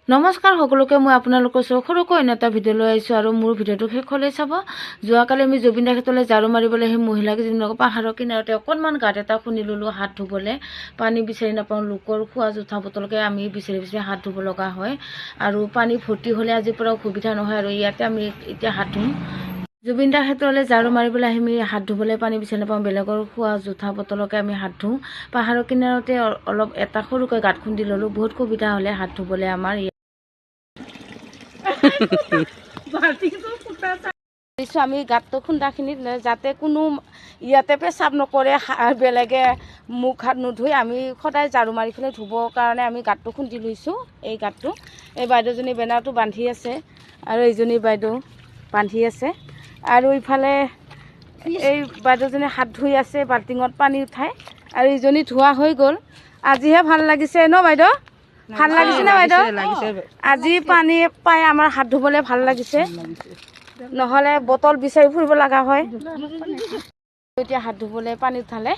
নমস্কাৰ সকলোকে মই আপোনালোকৰ সৰুকৈ অন্য এটা ভিডিঅ' লৈ আহিছোঁ আৰু মোৰ ভিডিঅ'টো শেষলৈ চাব। যোৱাকালি আমি জুবিন দা ক্ষেত্ৰলৈ ঝাৰু মাৰিবলৈ সেই মহিলাকেইজনীক পাহাৰৰ কিনাৰতে অকণমান গাঁত এটা খুন্দি ল'লোঁ হাত ধুবলৈ। পানী বিচাৰি নাপাওঁ, লোকৰ খোৱা জোঠা বটলকে আমি বিচাৰি বিচাৰি হাত ধুব লগা হয় আৰু পানী ভৰ্তি হ'লে আজিৰ পৰা অসুবিধা নহয় আৰু ইয়াতে আমি এতিয়া হাত ধুম। জুবিন দাৰ ক্ষেত্ৰলৈ ঝাৰু মাৰিবলৈ আমি হাত ধুবলৈ পানী বিচাৰি নাপাওঁ, বেলেগৰ খোৱা জোঠা বটলকে আমি হাত ধুওঁ। পাহাৰৰ কিনাৰতে অলপ এটা সৰুকৈ গাঁত খুন্দি ল'লোঁ, বহুত সুবিধা হ'লে হাত ধুবলৈ আমাৰ। আমি গাঁতটো খুন্দাখিনিত যাতে কোনো ইয়াতে পেচাব নকৰে, বেলেগে মুখ হাত নুধুই আমি সদায় ঝাৰু মাৰি পেলাই ধুবৰ কাৰণে আমি গাঁতটো খুন্দি লৈছোঁ। এই গাঁতটো এই বাইদেউজনী বেনাৰটো বান্ধি আছে আৰু এইজনী বাইদেউ বান্ধি আছে আৰু ইফালে এই বাইদেউজনী হাত ধুই আছে, বাল্টিঙত পানী উঠাই আৰু ইজনী ধোৱা হৈ গ'ল। আজিহে ভাল লাগিছে ন বাইদেউ? ভাল লাগিছে না বাইদেউ? আজি পানী পাই আমাৰ হাত ধুবলৈ ভাল লাগিছে, নহ'লে বটল বিচাৰি ফুৰিব লগা হয়। এতিয়া হাত ধুবলৈ পানী উঠালে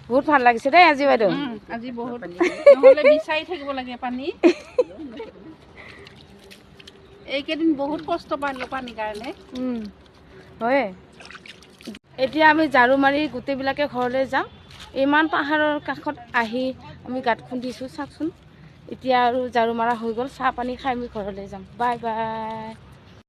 বহুত ভাল লাগিছে দেই আজি বাইদেউ। আজি বহুত নহ'লে বিচাৰি থাকিব লাগে পানী। এইকেইদিন বহুত কষ্ট পালোঁ পানীৰ কাৰণে। হয়, এতিয়া আমি ঝাৰু মাৰি গোটেইবিলাকে ঘৰলৈ যাম। ইমান পাহাৰৰ কাষত আহি আমি গাঁত খুন্দিছোঁ চাওকচোন। এতিয়া আৰু ঝাৰু মাৰা হৈ গ'ল, চাহ পানী খাই আমি ঘৰলৈ যাম। Bye bye.